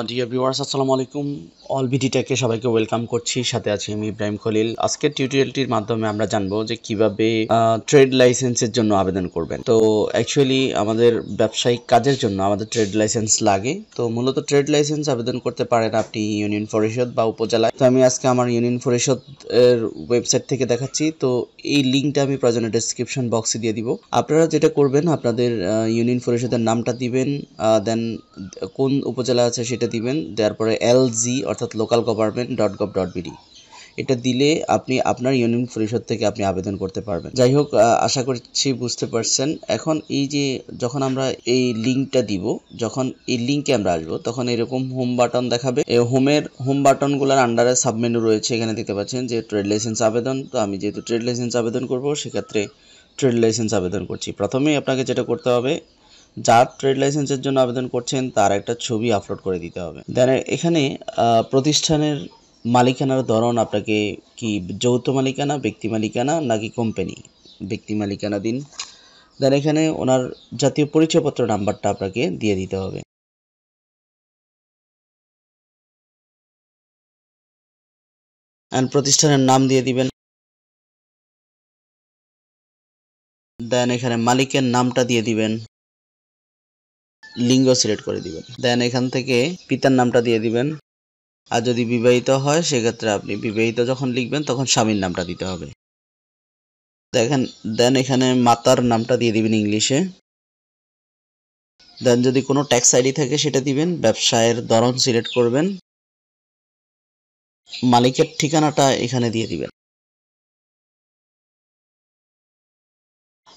Dear viewers, আসসালামু আলাইকুম। All BD টেকে সবাইকে ওয়েলকাম করছি। সাথে আছি আমি ইব্রাহিম খলিল। আজকের টিউটোরিয়ালটির মাধ্যমে আমরা জানবো যে কিভাবে ট্রেড লাইসেন্সের জন্য আবেদন করবেন। তো অ্যাকচুয়ালি আমাদের ব্যবসায়িক কাজের জন্য আমাদের ট্রেড লাইসেন্স লাগে। তো মূলত ট্রেড লাইসেন্স আবেদন করতে পারেন আপনি ইউনিয়ন পরিষদ বা উপজেলায়। তো আমি আজকে আমার ইউনিয়ন পরিষদ এর ওয়েবসাইট থেকে দেখাচ্ছি। তো এই লিঙ্কটা আমি প্রয়োজনে ডেসক্রিপশন বক্সে দিয়ে দিব। আপনারা যেটা করবেন, আপনাদের ইউনিয়ন পরিষদের নামটা দিবেন, দেন কোন উপজেলা আছে সেটা দিবেন, দেওয়ার পরে LG অর্থাৎ local.government.gov.bd এটা দিলে আপনি আপনার ইউনিয়ন পরিষদ থেকে আপনি আবেদন করতে পারবেন। যাই হোক, আশা করছি বুঝতে পারছেন। এখন এই যে যখন আমরা এই লিঙ্কটা দিব, যখন এই লিঙ্কে আমরা আসবো, তখন এরকম হোম বাটন দেখাবে। এই হোম বাটনগুলোর আন্ডারে সাবমেনু রয়েছে। এখানে দেখতে পাচ্ছেন যে ট্রেড লাইসেন্স আবেদন। তো আমি যেহেতু ট্রেড লাইসেন্স আবেদন করব, সেক্ষেত্রে ট্রেড লাইসেন্স আবেদন করছি। প্রথমেই আপনাকে যেটা করতে হবে, যার ট্রেড লাইসেন্সের জন্য আবেদন করছেন তার একটা ছবি আপলোড করে দিতে হবে। দেন এখানে প্রতিষ্ঠানের মালিকানার ধরন আপনাকে কি যৌথ মালিকানা, ব্যক্তি মালিকানা নাকি কোম্পানি, ব্যক্তি মালিকানা দিন। দেন এখানে ওনার জাতীয় পরিচয়পত্র নাম্বারটা আপনাকে দিয়ে দিতে হবে। অ্যান্ড প্রতিষ্ঠানের নাম দিয়ে দিবেন। দেন এখানে মালিকের নামটা দিয়ে দিবেন, লিঙ্গ সিলেক্ট করে দিবেন। দেন এখান থেকে পিতার নামটা দিয়ে দিবেন। আর যদি বিবাহিত হয় সেক্ষেত্রে আপনি বিবাহিত যখন লিখবেন তখন স্বামীর নামটা দিতে হবে। দেখেন, দেন এখানে মাতার নামটা দিয়ে দিবেন ইংলিশে। দেন যদি কোনো ট্যাক্স আইডি থাকে সেটা দিবেন। ব্যবসায়ের ধরন সিলেক্ট করবেন। মালিকের ঠিকানাটা এখানে দিয়ে দিবেন।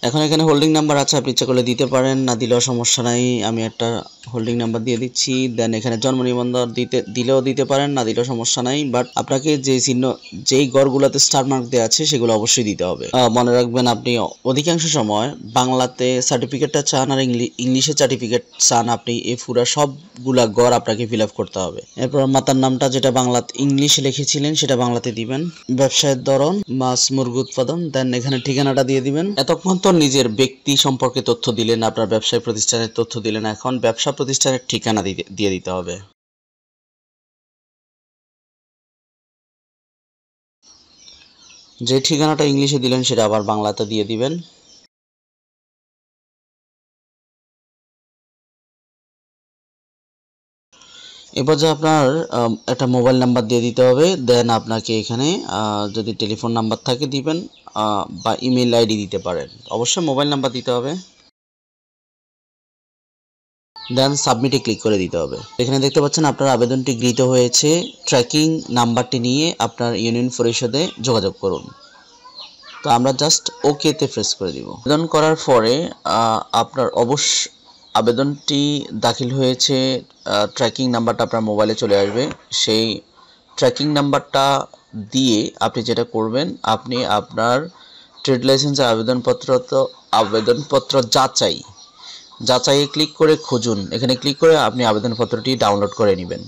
এখন এখানে হোল্ডিং নাম্বার আছে, আপনি ইচ্ছা করলে দিতে পারেন, না দিলেও সমস্যা নাই। আমি একটা হোল্ডিং নাম্বার দিয়ে দিচ্ছি। দেন এখানে জন্ম নিবন্ধন দিলেও দিতে পারেন, না দিলেও সমস্যা নাই। বাট আপনাকে যে চিহ্ন, যেই ঘরগুলোতে স্টার মার্ক দেওয়া আছে সেগুলো অবশ্যই দিতে হবে। মনে রাখবেন, আপনি অধিকাংশ সময় বাংলাতে সার্টিফিকেটটা চান আর ইংলিশে সার্টিফিকেট চান। আপনি এই পুরা সবগুলা ঘর আপনাকে ফিল আপ করতে হবে। এরপর মাতার নামটা যেটা বাংলাতে ইংলিশে লিখেছিলেন সেটা বাংলাতে দিবেন। ব্যবসায়ের ধরন মাছ মুরগি উৎপাদন। দেন এখানে ঠিকানাটা দিয়ে দিবেন। এতক্ষণ তো নিজের ব্যক্তি সম্পর্কে তথ্য দিলেন, আপনার ব্যবসায় প্রতিষ্ঠানের তথ্য দিলেন। এখন ব্যবসা প্রতিষ্ঠানের ঠিকানা দিয়ে দিতে হবে। যে ঠিকানাটা ইংলিশে দিলেন সেটা আবার বাংলাতে দিয়ে দিবেন। এবার যে আপনার একটা মোবাইল নাম্বার দিয়ে দিতে হবে। দেন আপনাকে এখানে যদি টেলিফোন নাম্বার থাকে দিবেন, বা ইমেল আইডি দিতে পারেন। অবশ্যই মোবাইল নাম্বার দিতে হবে। দেন সাবমিটে ক্লিক করে দিতে হবে। এখানে দেখতে পাচ্ছেন আপনার আবেদনটি গৃহীত হয়েছে। ট্র্যাকিং নাম্বারটি নিয়ে আপনার ইউনিয়ন পরিষদে যোগাযোগ করুন। তো আমরা জাস্ট ওকেতে প্রেস করে দিব। আবেদন করার পরে আপনার আবেদনটি দাখিল হয়েছে। ট্র্যাকিং নাম্বারটা আপনার মোবাইলে চলে আসবে। সেই ট্র্যাকিং নাম্বারটা দিয়ে আপনি যেটা করবেন, আপনি আপনার ট্রেড লাইসেন্সের আবেদনপত্র যাচাইয়ে ক্লিক করে খুঁজুন। এখানে ক্লিক করে আপনি আবেদনপত্রটি ডাউনলোড করে নেবেন।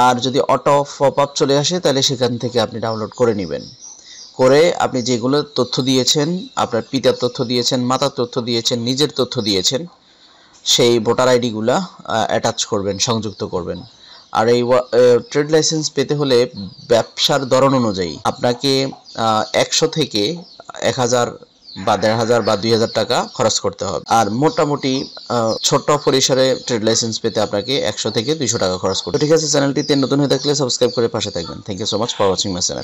আর যদি অটো পপ আপ চলে আসে তাহলে সেখান থেকে আপনি ডাউনলোড করে নেবেন। করে আপনি যেগুলো তথ্য দিয়েছেন, আপনার পিতার তথ্য দিয়েছেন, মাতার তথ্য দিয়েছেন, নিজের তথ্য দিয়েছেন, সেই ভোটার আইডিগুলা অ্যাটাচ করবেন, সংযুক্ত করবেন। আর এই ট্রেড লাইসেন্স পেতে হলে ব্যবসার ধরন অনুযায়ী আপনাকে 100 থেকে 1000 বা 1500 বা 2000 টাকা খরচ করতে হবে। আর মোটামুটি ছোট পরিসরে ট্রেড লাইসেন্স পেতে আপনাকে 100 থেকে 200 টাকা খরচ করতে হবে। ঠিক আছে, চ্যানেলটিতে নতুন হয়ে থাকলে সাবস্ক্রাইব করে পাশে থাকবেন। Thank you so much for watching my channel.